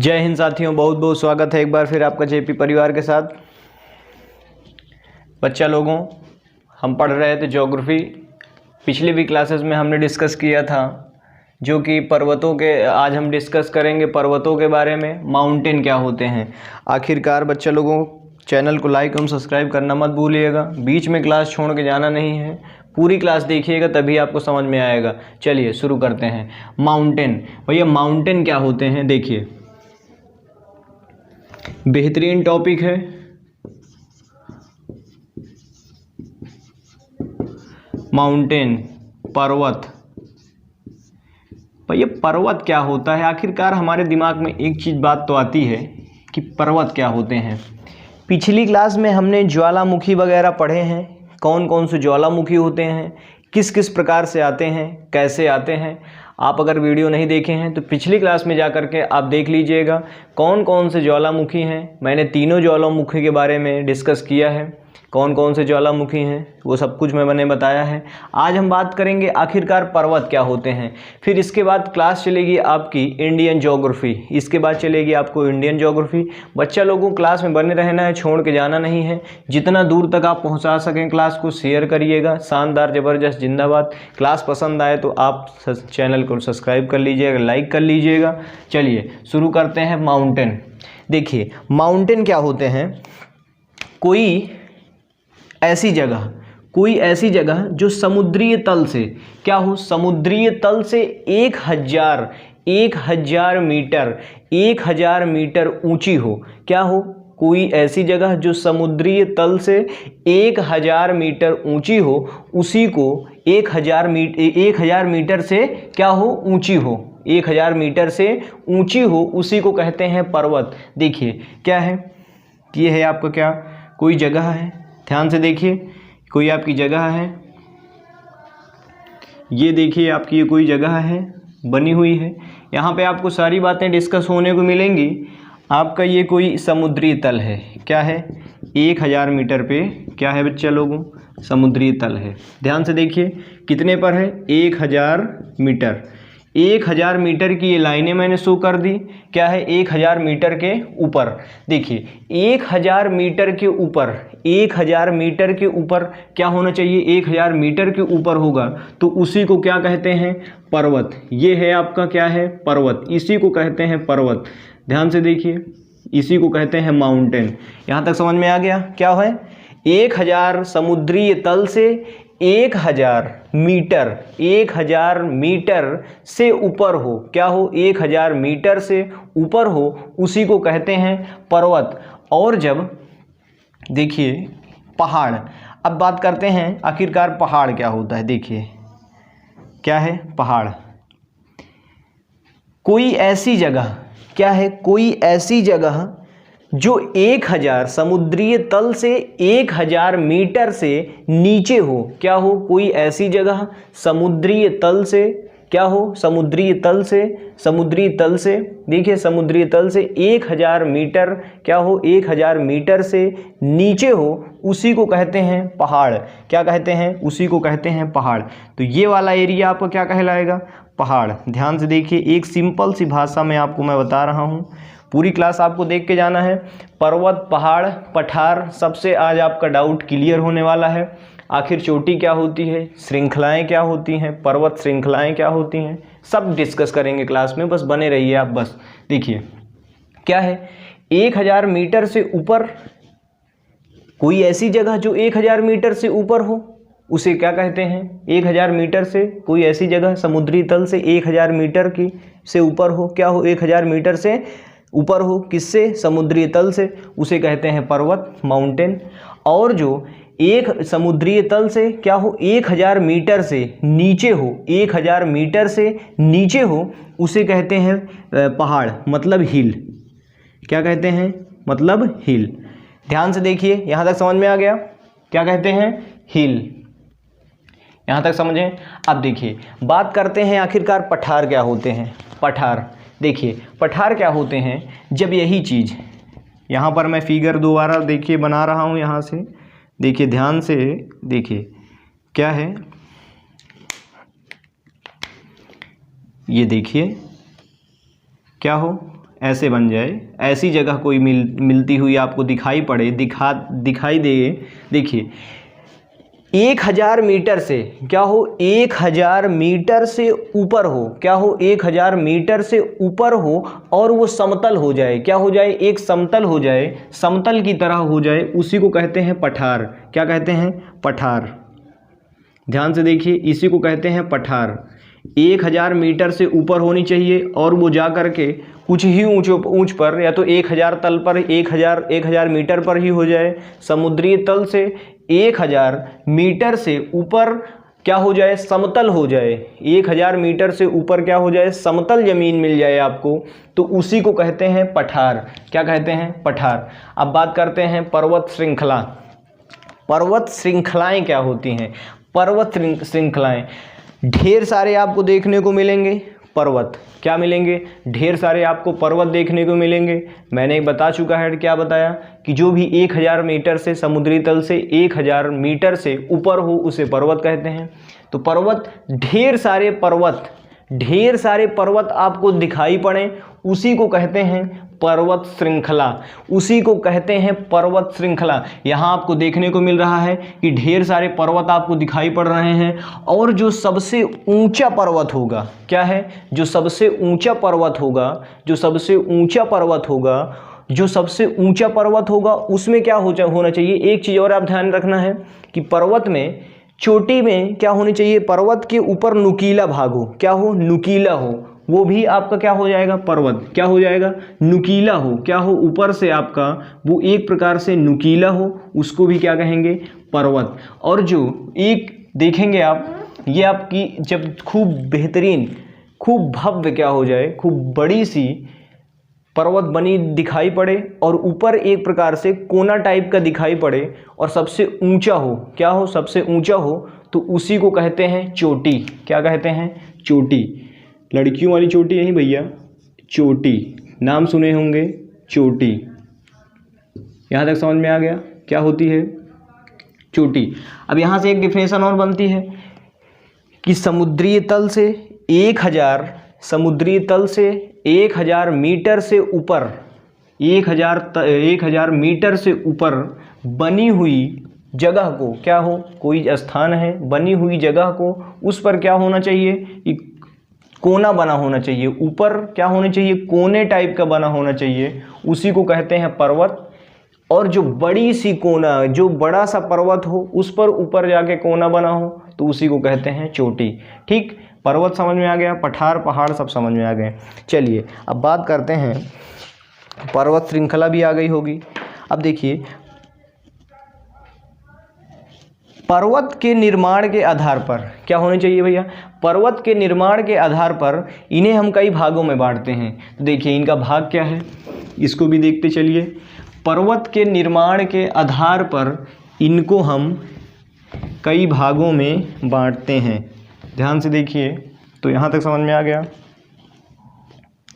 जय हिंद साथियों, बहुत बहुत स्वागत है एक बार फिर आपका जेपी परिवार के साथ। बच्चा लोगों, हम पढ़ रहे थे ज्योग्राफी। पिछली भी क्लासेस में हमने डिस्कस किया था जो कि पर्वतों के, आज हम डिस्कस करेंगे पर्वतों के बारे में। माउंटेन क्या होते हैं आखिरकार। बच्चा लोगों, चैनल को लाइक एवं सब्सक्राइब करना मत भूलिएगा। बीच में क्लास छोड़ के जाना नहीं है, पूरी क्लास देखिएगा तभी आपको समझ में आएगा। चलिए शुरू करते हैं। माउंटेन, भैया माउंटेन क्या होते हैं देखिए, बेहतरीन टॉपिक है। माउंटेन, पर्वत। भैया पर्वत क्या होता है आखिरकार। हमारे दिमाग में एक चीज़ बात तो आती है कि पर्वत क्या होते हैं। पिछली क्लास में हमने ज्वालामुखी वगैरह पढ़े हैं, कौन कौन से ज्वालामुखी होते हैं, किस किस प्रकार से आते हैं, कैसे आते हैं। आप अगर वीडियो नहीं देखे हैं तो पिछली क्लास में जा कर के आप देख लीजिएगा कौन कौन से ज्वालामुखी हैं। मैंने तीनों ज्वालामुखी के बारे में डिस्कस किया है, कौन कौन से ज्वालामुखी हैं वो सब कुछ मैंने बताया है। आज हम बात करेंगे आखिरकार पर्वत क्या होते हैं। फिर इसके बाद क्लास चलेगी आपकी इंडियन ज्योग्राफी, इसके बाद चलेगी आपको इंडियन ज्योग्राफी। बच्चा लोगों क्लास में बने रहना है, छोड़ के जाना नहीं है। जितना दूर तक आप पहुंचा सकें क्लास को शेयर करिएगा। शानदार, ज़बरदस्त, जिंदाबाद। क्लास पसंद आए तो आप चैनल को सब्सक्राइब कर लीजिएगा, लाइक कर लीजिएगा। चलिए शुरू करते हैं। माउंटेन देखिए, माउंटेन क्या होते हैं, कोई ऐसी जगह जो समुद्रीय तल से क्या हो, समुद्रीय तल से 1000 मीटर ऊंची हो। क्या हो, कोई ऐसी जगह जो समुद्रीय तल से 1000 मीटर ऊंची हो, उसी को 1000 मीटर से क्या हो, ऊंची हो। 1000 मीटर से ऊंची हो उसी को कहते हैं पर्वत। देखिए क्या है, ये है आपका क्या, कोई जगह है, ध्यान से देखिए, कोई आपकी जगह है। ये देखिए आपकी ये कोई जगह है बनी हुई है, यहाँ पे आपको सारी बातें डिस्कस होने को मिलेंगी। आपका ये कोई समुद्री तल है, क्या है, 1000 मीटर पे क्या है बच्चा लोगों, समुद्री तल है। ध्यान से देखिए कितने पर है, 1000 मीटर। 1000 मीटर की ये लाइनें मैंने शो कर दी, क्या है 1000 मीटर के ऊपर। देखिए 1000 मीटर के ऊपर, 1000 मीटर के ऊपर क्या होना चाहिए, 1000 मीटर के ऊपर होगा तो उसी को क्या कहते हैं, पर्वत। ये है आपका क्या है, पर्वत, इसी को कहते हैं पर्वत। ध्यान से देखिए, इसी को कहते हैं माउंटेन। यहाँ तक समझ में आ गया क्या है। 1000 समुद्री तल से 1000 मीटर से ऊपर हो, क्या हो, 1000 मीटर से ऊपर हो उसी को कहते हैं पर्वत। और जब देखिए पहाड़, अब बात करते हैं आखिरकार पहाड़ क्या होता है। देखिए क्या है पहाड़, कोई ऐसी जगह, क्या है, कोई ऐसी जगह जो 1000 समुद्रीय तल से 1000 मीटर से नीचे हो। क्या हो, कोई ऐसी जगह समुद्रीय तल से, क्या हो, समुद्रीय तल से देखिए, समुद्रीय तल से 1000 मीटर, क्या हो, 1000 मीटर से नीचे हो उसी को कहते हैं पहाड़। क्या कहते हैं, उसी को कहते हैं पहाड़। तो ये वाला एरिया आपका क्या कहलाएगा, पहाड़। ध्यान से देखिए, एक सिंपल सी भाषा में आपको मैं बता रहा हूँ, पूरी क्लास आपको देख के जाना है। पर्वत, पहाड़, पठार, सबसे आज आपका डाउट क्लियर होने वाला है। आखिर चोटी क्या होती है, श्रृंखलाएं क्या होती हैं, पर्वत श्रृंखलाएं क्या होती हैं, सब डिस्कस करेंगे क्लास में, बस बने रहिए आप। बस देखिए क्या है, 1000 मीटर से ऊपर, कोई ऐसी जगह जो 1000 मीटर से ऊपर हो उसे क्या कहते हैं, 1000 मीटर से, कोई ऐसी जगह समुद्री तल से 1000 मीटर की से ऊपर हो, क्या हो, 1000 मीटर से ऊपर हो, किससे, समुद्री तल से, उसे कहते हैं पर्वत, माउंटेन। और जो एक समुद्री तल से क्या हो, 1000 मीटर से नीचे हो, 1000 मीटर से नीचे हो उसे कहते हैं पहाड़, मतलब हिल। क्या कहते हैं, मतलब हिल। ध्यान से देखिए, यहाँ तक समझ में आ गया, क्या कहते हैं, हिल। यहाँ तक समझें। अब देखिए बात करते हैं आखिरकार पठार क्या होते हैं। पठार देखिए, पठार क्या होते हैं, जब यही चीज़, यहाँ पर मैं फिगर दोबारा देखिए बना रहा हूँ, यहाँ से देखिए, ध्यान से देखिए क्या है, ये देखिए क्या हो, ऐसे बन जाए, ऐसी जगह कोई मिलती हुई आपको दिखाई पड़े, दिखाई दे, देखिए 1000 मीटर से क्या हो, 1000 मीटर से ऊपर हो, क्या हो, 1000 मीटर से ऊपर हो और वो समतल हो जाए, क्या हो जाए, एक समतल हो जाए, समतल की तरह हो जाए, उसी को कहते हैं पठार। क्या कहते हैं, पठार। ध्यान से देखिए, इसी को कहते हैं पठार। 1000 मीटर से ऊपर होनी चाहिए और वो जा कर के कुछ ही ऊंच पर, या तो 1000 तल पर, 1000 मीटर पर ही हो जाए, समुद्री तल से 1000 मीटर से ऊपर क्या हो जाए, समतल हो जाए, 1000 मीटर से ऊपर क्या हो जाए, समतल जमीन मिल जाए आपको, तो उसी को कहते हैं पठार। क्या कहते हैं, पठार। अब बात करते हैं पर्वत श्रृंखला। पर्वत श्रृंखलाएं क्या होती हैं, पर्वत श्रृंखलाएं ढेर सारे आपको देखने को मिलेंगे। पर्वत क्या मिलेंगे, ढेर सारे आपको पर्वत देखने को मिलेंगे। मैंने बता चुका है, क्या बताया, कि जो भी 1000 मीटर से, समुद्री तल से 1000 मीटर से ऊपर हो उसे पर्वत कहते हैं। तो पर्वत, ढेर सारे पर्वत आपको दिखाई पड़े, उसी को कहते हैं पर्वत श्रृंखला, उसी को कहते हैं पर्वत श्रृंखला। यहाँ आपको देखने को मिल रहा है कि ढेर सारे पर्वत आपको दिखाई पड़ रहे हैं, और जो सबसे ऊंचा पर्वत होगा, क्या है, जो सबसे ऊंचा पर्वत होगा, जो सबसे ऊंचा पर्वत होगा, जो सबसे ऊंचा पर्वत होगा उसमें क्या होना चाहिए, एक चीज़ और आप ध्यान रखना है कि पर्वत में चोटी में क्या होनी चाहिए, पर्वत के ऊपर नुकीला भाग हो, क्या हो, नुकीला हो, वो भी आपका क्या हो जाएगा, पर्वत क्या हो जाएगा, नुकीला हो, क्या हो, ऊपर से आपका वो एक प्रकार से नुकीला हो, उसको भी क्या कहेंगे, पर्वत। और जो एक देखेंगे आप, ये आपकी जब खूब बेहतरीन, खूब भव्य क्या हो जाए, खूब बड़ी सी पर्वत बनी दिखाई पड़े और ऊपर एक प्रकार से कोना टाइप का दिखाई पड़े और सबसे ऊंचा हो, क्या हो, सबसे ऊंचा हो, तो उसी को कहते हैं चोटी। क्या कहते हैं, चोटी। लड़कियों वाली चोटी नहीं भैया, चोटी, नाम सुने होंगे, चोटी। यहाँ तक समझ में आ गया क्या होती है चोटी। अब यहाँ से एक डिफिनेशन और बनती है कि समुद्री तल से 1000 मीटर से ऊपर, 1000 मीटर से ऊपर बनी हुई जगह को, क्या हो, कोई स्थान है, बनी हुई जगह को, उस पर क्या होना चाहिए, कोना बना होना चाहिए, ऊपर क्या होना चाहिए, कोने टाइप का बना होना चाहिए, उसी को कहते हैं पर्वत। और जो बड़ी सी कोना, जो बड़ा सा पर्वत हो उस पर ऊपर जाके कोना बना हो, तो उसी को कहते हैं चोटी। ठीक, पर्वत समझ में आ गया, पठार, पहाड़ सब समझ में आ गए। चलिए अब बात करते हैं, पर्वत श्रृंखला भी आ गई होगी। अब देखिए, पर्वत के निर्माण के आधार पर क्या होने चाहिए भैया, पर्वत के निर्माण के आधार पर इन्हें हम कई भागों में बांटते हैं। तो देखिए इनका भाग क्या है, इसको भी देखते चलिए। पर्वत के निर्माण के आधार पर इनको हम कई भागों में बांटते हैं। ध्यान से देखिए, तो यहाँ तक समझ में आ गया।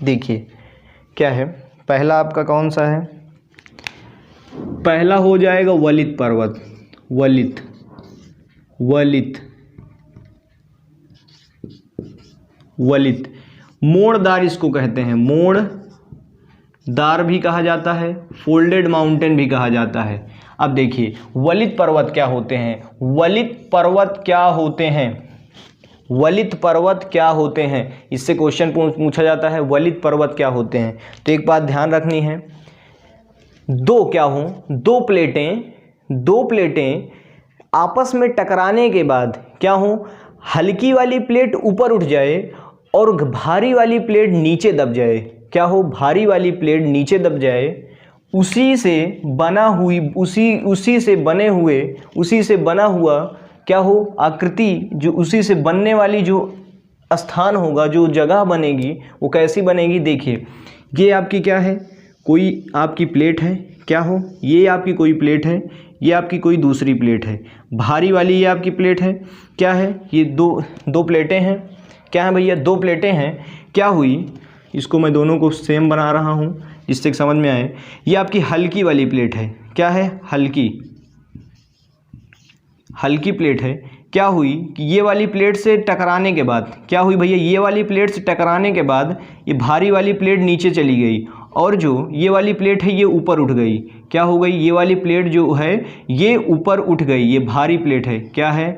देखिए क्या है, पहला आपका कौन सा है, पहला हो जाएगा वलित पर्वत। वलित मोड़दार इसको कहते हैं, मोड़दार भी कहा जाता है, फोल्डेड माउंटेन भी कहा जाता है। अब देखिए वलित पर्वत क्या होते हैं, वलित पर्वत क्या होते हैं, इससे क्वेश्चन पूछा जाता है, वलित पर्वत क्या होते हैं। तो एक बात ध्यान रखनी है, दो प्लेटें आपस में टकराने के बाद क्या हो, हल्की वाली प्लेट ऊपर उठ जाए और भारी वाली प्लेट नीचे दब जाए, क्या हो, भारी वाली प्लेट नीचे दब जाए, उसी से बना हुआ क्या हो, आकृति, जो उसी से बनने वाली जो स्थान होगा, जो जगह बनेगी, वो कैसी बनेगी। देखिए ये आपकी क्या है, कोई आपकी प्लेट है, क्या हो, ये आपकी कोई प्लेट है, ये आपकी कोई दूसरी प्लेट है, भारी वाली ये आपकी प्लेट है, क्या है, ये दो प्लेटें हैं, क्या है भैया, दो प्लेटें हैं। क्या हुई, इसको मैं दोनों को सेम बना रहा हूँ जिससे समझ में आए। ये आपकी हल्की वाली प्लेट है, क्या है, हल्की प्लेट है, क्या हुई कि ये वाली प्लेट से टकराने के बाद क्या हुई भैया, ये वाली प्लेट से टकराने के बाद ये भारी वाली प्लेट नीचे चली गई और जो ये वाली प्लेट है ये ऊपर उठ गई। क्या हो गई, ये वाली प्लेट जो है ये ऊपर उठ गई, ये भारी प्लेट है, क्या है,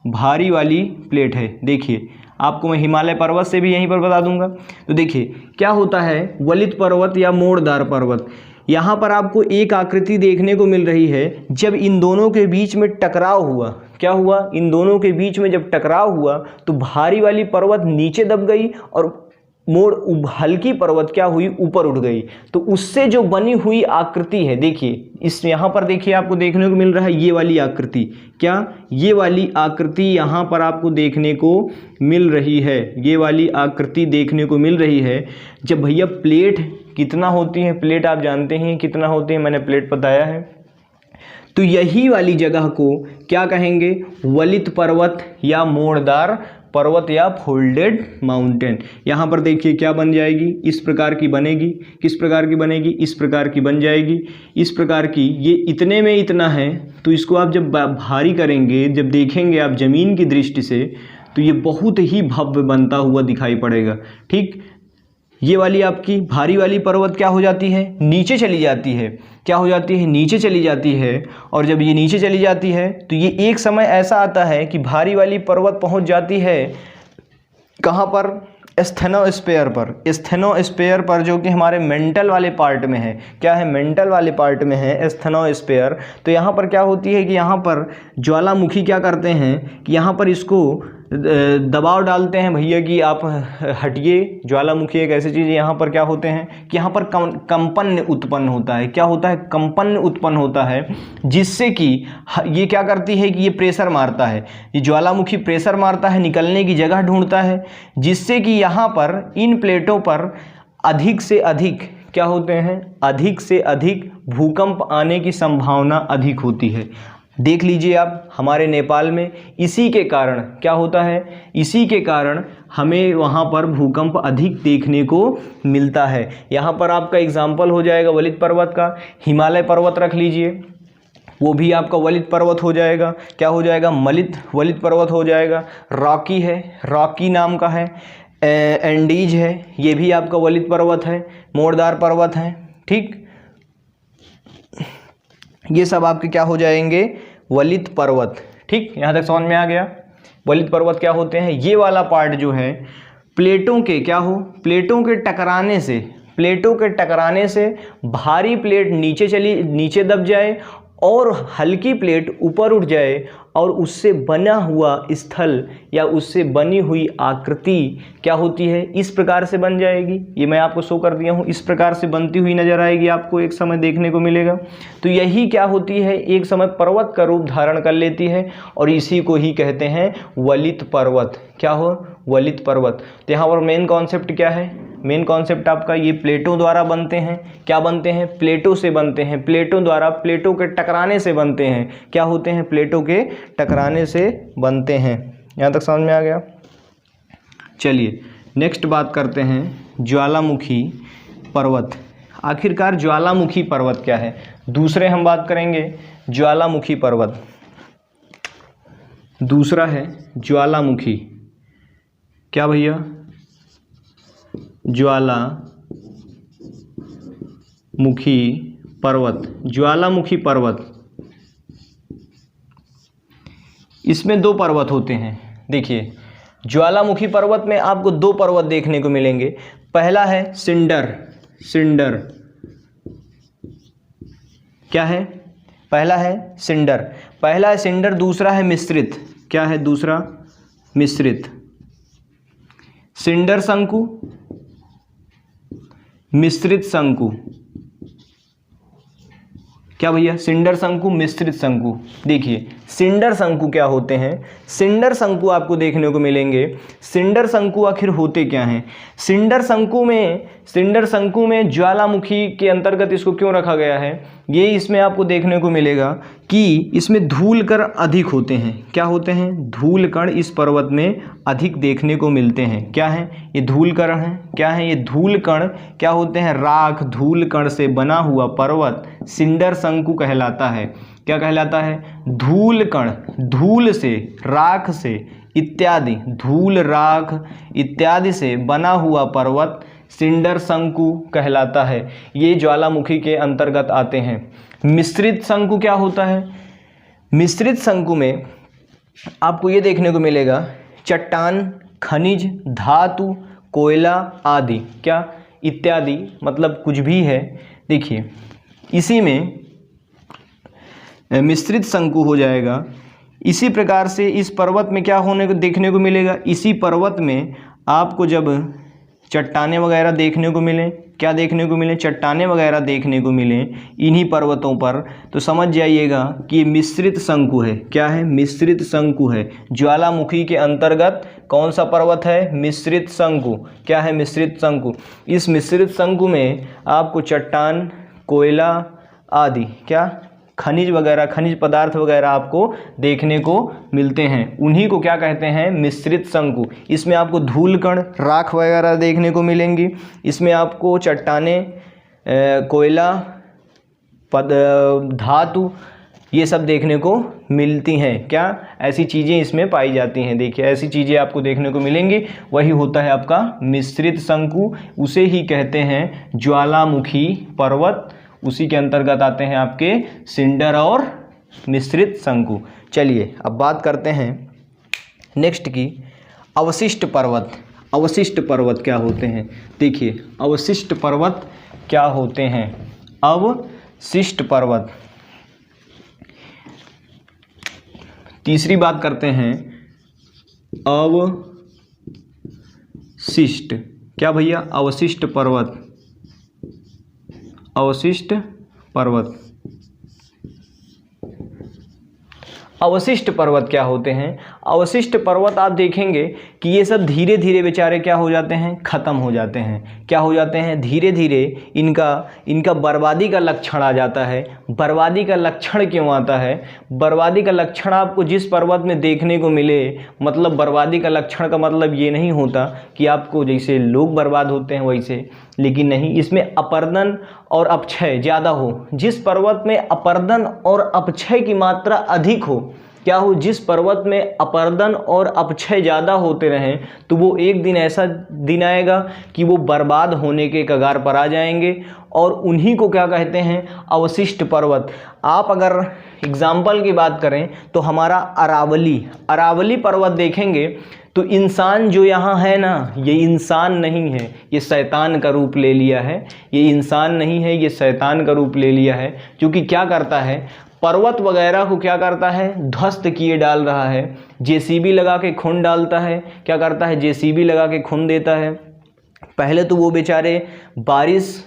भारी वाली प्लेट है। देखिए आपको मैं हिमालय पर्वत से भी यहीं पर बता दूंगा। तो देखिए क्या होता है, वलित पर्वत या मोड़दार पर्वत, यहाँ पर आपको एक आकृति देखने को मिल रही है। जब इन दोनों के बीच में टकराव हुआ, क्या हुआ, इन दोनों के बीच में जब टकराव हुआ तो भारी वाली पर्वत नीचे दब गई और हल्की पर्वत क्या हुई, ऊपर उठ गई। तो उससे जो बनी हुई आकृति है, देखिए इस यहाँ पर देखिए आपको देखने को मिल रहा है ये वाली आकृति, क्या, ये वाली आकृति यहाँ पर आपको देखने को मिल रही है, ये वाली आकृति देखने को मिल रही है। जब भैया प्लेट कितना होती है, प्लेट आप जानते हैं कितना होती है, मैंने प्लेट बताया है। तो यही वाली जगह को क्या कहेंगे, वलित पर्वत या मोड़दार पर्वत या फोल्डेड माउंटेन। यहाँ पर देखिए क्या बन जाएगी, इस प्रकार की बनेगी, किस प्रकार की बनेगी, इस प्रकार की बन जाएगी, इस प्रकार की। ये इतने में इतना है तो इसको आप जब भारी करेंगे, जब देखेंगे आप ज़मीन की दृष्टि से, तो ये बहुत ही भव्य बनता हुआ दिखाई पड़ेगा। ठीक, ये वाली आपकी भारी वाली पर्वत क्या हो जाती है, नीचे चली जाती है, क्या हो जाती है, नीचे चली जाती है। और जब ये नीचे चली जाती है तो ये एक समय ऐसा आता है कि भारी वाली पर्वत पहुंच जाती है कहाँ पर, स्टेनोस्फीयर पर, स्टेनोस्फीयर पर, जो कि हमारे मेंटल वाले पार्ट में है, क्या है, मेंटल वाले पार्ट में है स्टेनोस्फीयर। तो यहाँ पर क्या होती है कि यहाँ पर ज्वालामुखी क्या करते हैं कि यहाँ पर इसको दबाव डालते हैं भैया कि आप हटिए। ज्वालामुखी एक ऐसी चीज़ है, यहाँ पर क्या होते हैं कि यहाँ पर कंपन उत्पन्न होता है, क्या होता है, कंपन उत्पन्न होता है, जिससे कि ये क्या करती है कि ये प्रेशर मारता है, ये ज्वालामुखी प्रेशर मारता है, निकलने की जगह ढूंढता है, जिससे कि यहाँ पर इन प्लेटों पर अधिक से अधिक क्या होते हैं, अधिक से अधिक भूकंप आने की संभावना अधिक होती है। देख लीजिए आप हमारे नेपाल में इसी के कारण क्या होता है, इसी के कारण हमें वहाँ पर भूकंप अधिक देखने को मिलता है। यहाँ पर आपका एग्जाम्पल हो जाएगा वलित पर्वत का, हिमालय पर्वत रख लीजिए, वो भी आपका वलित पर्वत हो जाएगा, क्या हो जाएगा, वलित पर्वत हो जाएगा। रॉकी है, रॉकी नाम का है, एंडीज है, ये भी आपका वलित पर्वत है, मोड़दार पर्वत है। ठीक, ये सब आपके क्या हो जाएंगे, वलित पर्वत। ठीक, यहाँ तक समझ में आ गया। वलित पर्वत क्या होते हैं, ये वाला पार्ट जो है प्लेटों के क्या हो, प्लेटों के टकराने से, प्लेटों के टकराने से भारी प्लेट नीचे दब जाए और हल्की प्लेट ऊपर उठ जाए और उससे बना हुआ स्थल या उससे बनी हुई आकृति क्या होती है, इस प्रकार से बन जाएगी। ये मैं आपको शो कर दिया हूँ, इस प्रकार से बनती हुई नजर आएगी, आपको एक समय देखने को मिलेगा। तो यही क्या होती है, एक समय पर्वत का रूप धारण कर लेती है और इसी को ही कहते हैं वलित पर्वत। क्या हो, वलित पर्वत। तो यहाँ पर मेन कॉन्सेप्ट क्या है, मेन कॉन्सेप्ट आपका ये प्लेटों द्वारा बनते हैं, क्या बनते हैं, प्लेटों से बनते हैं, प्लेटों द्वारा, प्लेटों के टकराने से बनते हैं, क्या होते हैं, प्लेटों के टकराने से बनते हैं। यहाँ तक समझ में आ गया। चलिए नेक्स्ट बात करते हैं ज्वालामुखी पर्वत। आखिरकार ज्वालामुखी पर्वत क्या है, दूसरे हम बात करेंगे ज्वालामुखी पर्वत। दूसरा है ज्वालामुखी, क्या भैया, ज्वालामुखी पर्वत। ज्वालामुखी पर्वत, इसमें दो पर्वत होते हैं। देखिए ज्वालामुखी पर्वत में आपको दो पर्वत देखने को मिलेंगे। पहला है सिंडर, सिंडर क्या है, पहला है सिंडर, पहला है सिंडर, दूसरा है मिश्रित। क्या है दूसरा, मिश्रित। सिंडर शंकु, मिश्रित शंकु, क्या भैया, सिंडर शंकु, मिश्रित शंकु। देखिए सिंडर शंकु क्या होते हैं, सिंडर शंकु आपको देखने को मिलेंगे। सिंडर शंकु आखिर होते क्या हैं, सिंडर शंकु में ज्वालामुखी के अंतर्गत इसको क्यों रखा गया है, ये इसमें आपको देखने को मिलेगा कि इसमें धूल कण अधिक होते हैं। क्या होते हैं, धूल कण इस पर्वत में अधिक देखने को मिलते हैं। क्या है, ये धूल कण है, क्या है, ये धूल कण क्या होते हैं, राख धूल कण से बना हुआ पर्वत सिंडर शंकु कहलाता है। क्या कहलाता है? धूल कण, धूल से, राख से इत्यादि, धूल राख इत्यादि से बना हुआ पर्वत सिंडर शंकु कहलाता है। ये ज्वालामुखी के अंतर्गत आते हैं। मिश्रित शंकु क्या होता है? मिश्रित शंकु में आपको ये देखने को मिलेगा चट्टान, खनिज, धातु, कोयला आदि, क्या इत्यादि, मतलब कुछ भी है। देखिए इसी में मिश्रित शंकु हो जाएगा। इसी प्रकार से इस पर्वत में क्या होने को देखने को मिलेगा? इसी पर्वत में आपको जब चट्टानें वगैरह देखने को मिलें, क्या देखने को मिलें? चट्टानें वगैरह देखने को मिलें इन्हीं पर्वतों पर, तो समझ जाइएगा कि मिश्रित शंकु है। क्या है? मिश्रित शंकु है। ज्वालामुखी के अंतर्गत कौन सा पर्वत है? मिश्रित शंकु। क्या है? मिश्रित शंकु। इस मिश्रित शंकु में आपको चट्टान, कोयला आदि, क्या खनिज वगैरह, खनिज पदार्थ वगैरह आपको देखने को मिलते हैं। उन्हीं को क्या कहते हैं? मिश्रित शंकु। इसमें आपको धूल कण, राख वगैरह देखने को मिलेंगी। इसमें आपको चट्टानें, कोयला, धातु, ये सब देखने को मिलती हैं। क्या ऐसी चीज़ें इसमें पाई जाती हैं? देखिए ऐसी चीज़ें आपको देखने को मिलेंगी। वही होता है आपका मिश्रित शंकु। उसे ही कहते हैं ज्वालामुखी पर्वत। उसी के अंतर्गत आते हैं आपके सिंडर और मिश्रित शंकु। चलिए अब बात करते हैं नेक्स्ट की, अवशिष्ट पर्वत। अवशिष्ट पर्वत क्या होते हैं? देखिए अवशिष्ट पर्वत क्या होते हैं? अवशिष्ट पर्वत, तीसरी बात करते हैं अवशिष्ट। क्या भैया? अवशिष्ट पर्वत। अवशिष्ट पर्वत, अवशिष्ट पर्वत क्या होते हैं? अवशिष्ट पर्वत आप देखेंगे कि ये सब धीरे धीरे बेचारे क्या हो जाते हैं? ख़त्म हो जाते हैं। क्या हो जाते हैं? धीरे धीरे इनका बर्बादी का लक्षण आ जाता है। बर्बादी का लक्षण क्यों आता है? बर्बादी का लक्षण आपको जिस पर्वत में देखने को मिले, मतलब बर्बादी का लक्षण का मतलब ये नहीं होता कि आपको जैसे लोग बर्बाद होते हैं वैसे, लेकिन नहीं, इसमें अपर्दन और अपक्षय ज़्यादा हो। जिस पर्वत में अपर्दन और अपक्षय की मात्रा अधिक हो, क्या हो? जिस पर्वत में अपर्दन और अपक्षय ज़्यादा होते रहें, तो वो एक दिन ऐसा दिन आएगा कि वो बर्बाद होने के कगार पर आ जाएंगे, और उन्हीं को क्या कहते हैं? अवशिष्ट पर्वत। आप अगर एग्जाम्पल की बात करें तो हमारा अरावली पर्वत देखेंगे तो इंसान जो यहाँ है ना, ये इंसान नहीं है, ये शैतान का रूप ले लिया है। ये इंसान नहीं है, ये शैतान का रूप ले लिया है, क्योंकि क्या करता है? पर्वत वगैरह को क्या करता है? ध्वस्त किए डाल रहा है। जेसीबी लगा के खून डालता है। क्या करता है? जेसीबी लगा के खून देता है। पहले तो वो बेचारे बारिश,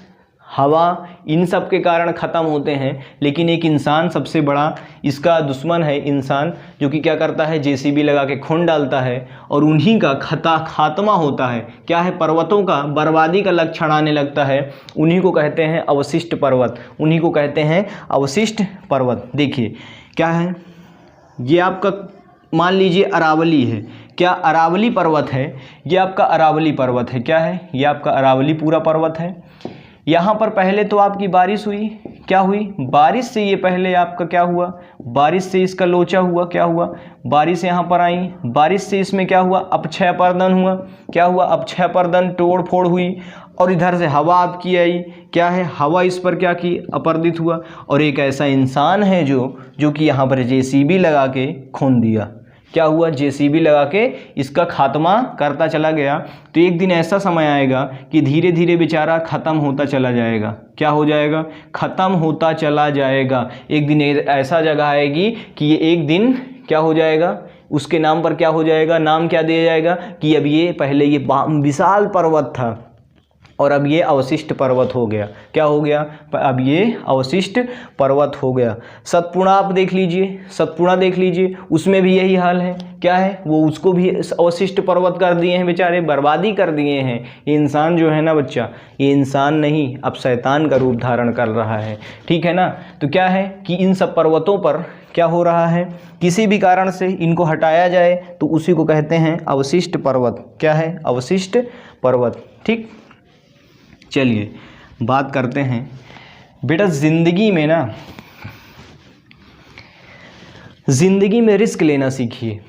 हवा, इन सब के कारण ख़त्म होते हैं, लेकिन एक इंसान सबसे बड़ा इसका दुश्मन है। इंसान जो कि क्या करता है? जेसीबी लगा के खून डालता है, और उन्हीं का खात्मा होता है। क्या है? पर्वतों का बर्बादी का लक्षण आने लगता है। उन्हीं को कहते हैं अवशिष्ट पर्वत। उन्हीं को कहते हैं अवशिष्ट पर्वत। देखिए क्या है, ये आपका मान लीजिए अरावली है। क्या अरावली पर्वत है? ये आपका अरावली पर्वत है। क्या है? ये आपका अरावली पूरा पर्वत है। यहाँ पर पहले तो आपकी बारिश हुई। क्या हुई? बारिश से ये पहले आपका क्या हुआ? बारिश से इसका लोचा हुआ। क्या हुआ? बारिश यहाँ पर आई, बारिश से इसमें क्या हुआ? अपक्षयपर्दन हुआ। क्या हुआ? अपक्षयपर्दन, तोड़ फोड़ हुई, और इधर से हवा आपकी आई। क्या है? हवा इस पर क्या की? अपर्दित हुआ, और एक ऐसा इंसान है जो कि यहाँ पर जेसीबी लगा के खून दिया। क्या हुआ? जेसीबी लगा के इसका खात्मा करता चला गया। तो एक दिन ऐसा समय आएगा कि धीरे धीरे बेचारा ख़त्म होता चला जाएगा। क्या हो जाएगा? ख़त्म होता चला जाएगा। एक दिन ऐसा जगह आएगी कि ये एक दिन क्या हो जाएगा? उसके नाम पर क्या हो जाएगा? नाम क्या दिया जाएगा कि अब ये पहले ये विशाल पर्वत था, और अब ये अवशिष्ट पर्वत हो गया। क्या हो गया? अब ये अवशिष्ट पर्वत हो गया। सतपुड़ा आप देख लीजिए, सतपुड़ा देख लीजिए, उसमें भी यही हाल है। क्या है? वो उसको भी अवशिष्ट पर्वत कर दिए हैं बेचारे, बर्बादी कर दिए हैं। ये इंसान जो है ना बच्चा, ये इंसान नहीं, अब शैतान का रूप धारण कर रहा है। ठीक है ना? तो क्या है कि इन सब पर्वतों पर क्या हो रहा है? किसी भी कारण से इनको हटाया जाए तो उसी को कहते हैं अवशिष्ट पर्वत। क्या है? अवशिष्ट पर्वत। ठीक, चलिए बात करते हैं बेटा ज़िंदगी में ना ज़िंदगी में रिस्क लेना सीखिए।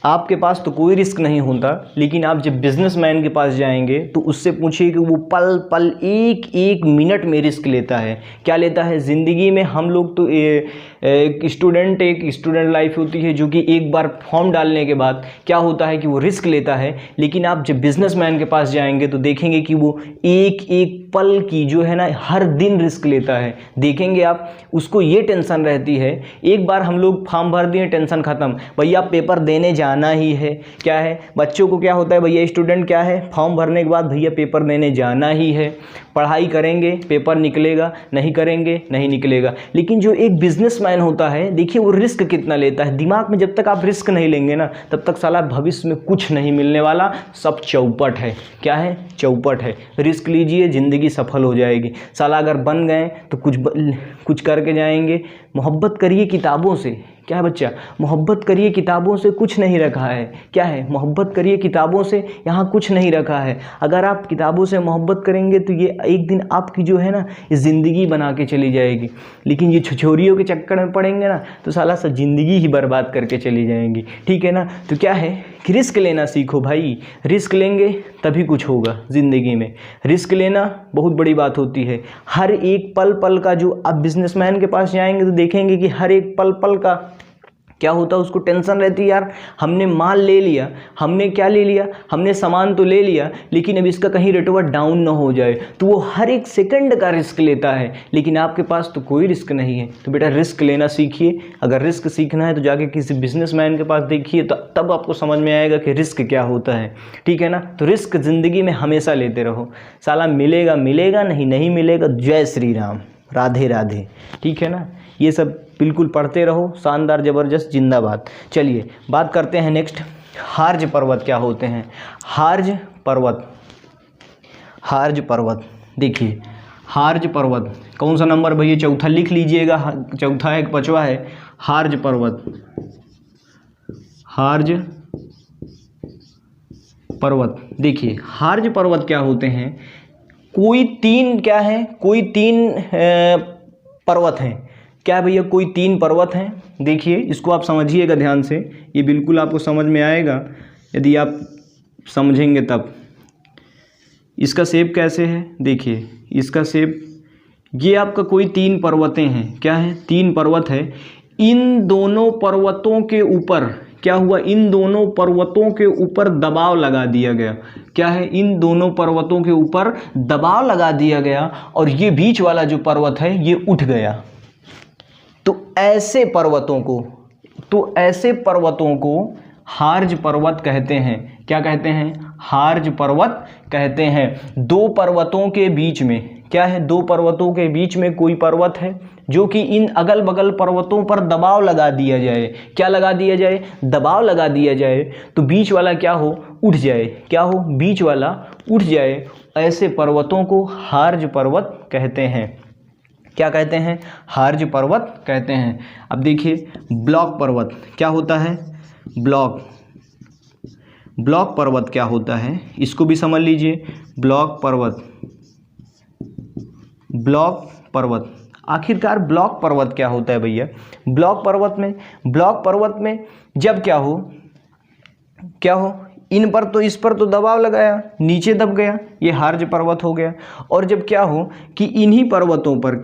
आपके पास तो कोई रिस्क नहीं होता, लेकिन आप जब बिजनेसमैन के पास जाएंगे तो उससे पूछिए कि वो पल पल एक एक मिनट में रिस्क लेता है। क्या लेता है? ज़िंदगी में हम लोग तो एक स्टूडेंट लाइफ होती है जो कि एक बार फॉर्म डालने के बाद क्या होता है कि वो रिस्क लेता है, लेकिन आप जब बिजनेसमैन के पास जाएंगे तो देखेंगे कि वो एक एक पल की जो है ना हर दिन रिस्क लेता है। देखेंगे आप, उसको ये टेंशन रहती है, एक बार हम लोग फॉर्म भर दिए, टेंशन ख़त्म, भैया पेपर देने जाना ही है। क्या है बच्चों को क्या होता है, भैया स्टूडेंट क्या है, फॉर्म भरने के बाद भैया पेपर देने जाना ही है, पढ़ाई करेंगे पेपर निकलेगा, नहीं करेंगे नहीं निकलेगा। लेकिन जो एक बिजनेसमैन होता है, देखिए वो रिस्क कितना लेता है। दिमाग में जब तक आप रिस्क नहीं लेंगे ना, तब तक साला भविष्य में कुछ नहीं मिलने वाला, सब चौपट है। क्या है? चौपट है। रिस्क लीजिए, ज़िंदगी सफल हो जाएगी। साला अगर बन गए तो कुछ करके जाएंगे। मोहब्बत करिए किताबों से। क्या है बच्चा? मोहब्बत करिए किताबों से, कुछ नहीं रखा है। क्या है? मोहब्बत करिए किताबों से, यहाँ कुछ नहीं रखा है। अगर आप किताबों से मोहब्बत करेंगे तो ये एक दिन आपकी जो है ना ये ज़िंदगी बना के चली जाएगी। लेकिन ये छछोरियों के चक्कर में पड़ेंगे ना तो साला सब ज़िंदगी ही बर्बाद करके चली जाएंगी। ठीक है ना? तो क्या है कि रिस्क लेना सीखो भाई। रिस्क लेंगे तभी कुछ होगा ज़िंदगी में। रिस्क लेना बहुत बड़ी बात होती है। हर एक पल पल का, जो आप बिजनेसमैन के पास जाएंगे तो देखेंगे कि हर एक पल पल का क्या होता है, उसको टेंशन रहती है, यार हमने माल ले लिया, हमने क्या ले लिया, हमने सामान तो ले लिया, लेकिन अब इसका कहीं रेट डाउन ना हो जाए, तो वो हर एक सेकंड का रिस्क लेता है। लेकिन आपके पास तो कोई रिस्क नहीं है। तो बेटा रिस्क लेना सीखिए। अगर रिस्क सीखना है तो जाके किसी बिजनेसमैन के पास देखिए, तो तब आपको समझ में आएगा कि रिस्क क्या होता है। ठीक है ना? तो रिस्क ज़िंदगी में हमेशा लेते रहो। साला मिलेगा मिलेगा, नहीं मिलेगा। जय श्री राम, राधे राधे। ठीक है ना? ये सब बिल्कुल पढ़ते रहो। शानदार, ज़बरदस्त, जिंदाबाद। चलिए बात करते हैं नेक्स्ट, हार्ज पर्वत क्या होते हैं। हार्ज पर्वत, हार्ज पर्वत देखिए, हार्ज पर्वत कौन सा नंबर भैया? चौथा लिख लीजिएगा, चौथा है, पांचवा है। हार्ज पर्वत, हार्ज पर्वत देखिए, हार्ज पर्वत क्या होते हैं? कोई तीन क्या है, कोई तीन पर्वत हैं। क्या भैया? कोई तीन पर्वत हैं। देखिए इसको आप समझिएगा ध्यान से, ये बिल्कुल आपको समझ में आएगा यदि आप समझेंगे तब। इसका शेप कैसे है? देखिए इसका शेप, ये आपका कोई तीन पर्वतें हैं। क्या है? तीन पर्वत है। इन दोनों पर्वतों के ऊपर क्या हुआ? इन दोनों पर्वतों के ऊपर दबाव लगा दिया गया। क्या है? इन दोनों पर्वतों के ऊपर दबाव लगा दिया गया और ये बीच वाला जो पर्वत है ये उठ गया। तो ऐसे पर्वतों को हार्ज पर्वत कहते हैं। क्या कहते हैं? हार्ज पर्वत कहते हैं। दो पर्वतों के बीच में क्या है? दो पर्वतों के बीच में कोई पर्वत है जो कि इन अगल बगल पर्वतों पर दबाव लगा दिया जाए। क्या लगा दिया जाए? दबाव लगा दिया जाए, तो बीच वाला क्या हो? उठ जाए। क्या हो? बीच वाला उठ जाए। ऐसे पर्वतों को हार्ज पर्वत कहते हैं। क्या कहते हैं? हार्ज पर्वत कहते हैं। अब देखिए ब्लॉक पर्वत क्या होता है? ब्लॉक पर्वत क्या होता है, इसको भी समझ लीजिए। ब्लॉक पर्वत आखिरकार ब्लॉक पर्वत क्या होता है भैया? ब्लॉक पर्वत में जब क्या हो, इन पर तो, इस पर तो दबाव लगाया, नीचे दब गया, ये हार्ज पर्वत हो गया। और जब क्या हो कि इन्हीं पर्वतों पर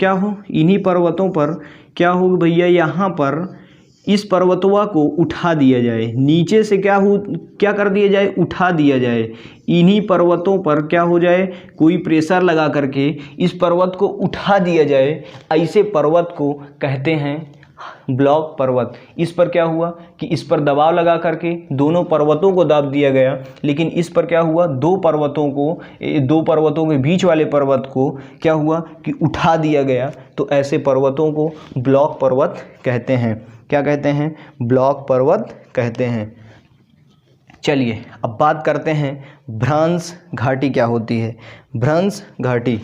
क्या हो भैया, यहाँ पर इस पर्वतवा को उठा दिया जाए, नीचे से क्या कर दिया जाए? उठा दिया जाए। इन्हीं पर्वतों पर क्या हो जाए? कोई प्रेशर लगा करके इस पर्वत को उठा दिया जाए। ऐसे पर्वत को कहते हैं ब्लॉक पर्वत। इस पर क्या हुआ कि इस पर दबाव लगा करके दोनों पर्वतों को दाब दिया गया, लेकिन इस पर क्या हुआ? दो पर्वतों के बीच वाले पर्वत को क्या हुआ कि उठा दिया गया। तो ऐसे पर्वतों को ब्लॉक पर्वत कहते हैं। क्या कहते हैं? ब्लॉक पर्वत कहते हैं। चलिए अब बात करते हैं भ्रंश घाटी क्या होती है। भ्रंश घाटी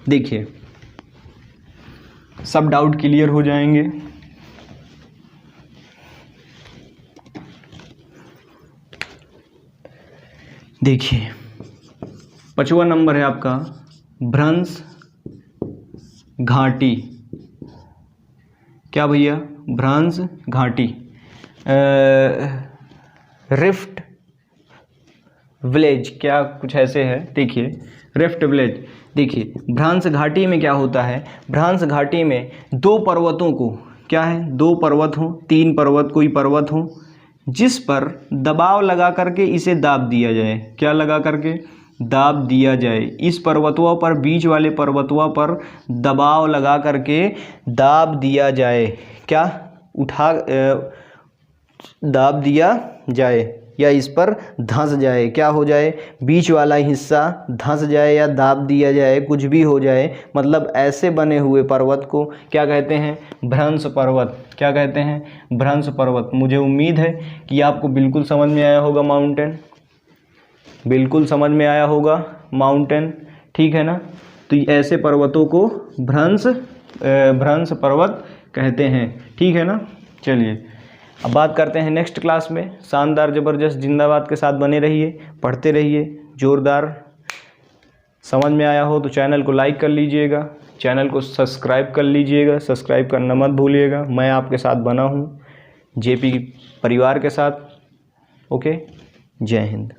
देखिए, सब डाउट क्लियर हो जाएंगे। देखिए 5वां नंबर है आपका भ्रंश घाटी। क्या भैया, भ्रंश घाटी, रिफ्ट विलेज, क्या कुछ ऐसे है, देखिए रिफ्ट विलेज। देखिए भ्रंश घाटी में क्या होता है, भ्रंश घाटी में दो पर्वतों को, क्या है, दो पर्वत हों, तीन पर्वत, कोई पर्वत हो, जिस पर दबाव लगा करके इसे दाब दिया जाए, क्या लगा करके दाब दिया जाए, इस पर्वतों पर, बीच वाले पर्वतों पर दबाव लगा करके दाब दिया जाए, क्या दाब दिया जाए, या इस पर धंस जाए, क्या हो जाए, बीच वाला हिस्सा धंस जाए या दाब दिया जाए, कुछ भी हो जाए, मतलब ऐसे बने हुए पर्वत को क्या कहते हैं, भ्रंश पर्वत। क्या कहते हैं, भ्रंश पर्वत। मुझे उम्मीद है कि आपको बिल्कुल समझ में आया होगा माउंटेन, बिल्कुल समझ में आया होगा माउंटेन, ठीक है ना। तो ऐसे पर्वतों को भ्रंश पर्वत कहते हैं, ठीक है ना। चलिए अब बात करते हैं नेक्स्ट क्लास में। शानदार ज़बरदस्त जिंदाबाद के साथ बने रहिए, पढ़ते रहिए जोरदार। समझ में आया हो तो चैनल को लाइक कर लीजिएगा, चैनल को सब्सक्राइब कर लीजिएगा, सब्सक्राइब करना मत भूलिएगा। मैं आपके साथ बना हूँ, जेपी परिवार के साथ। ओके, जय हिंद।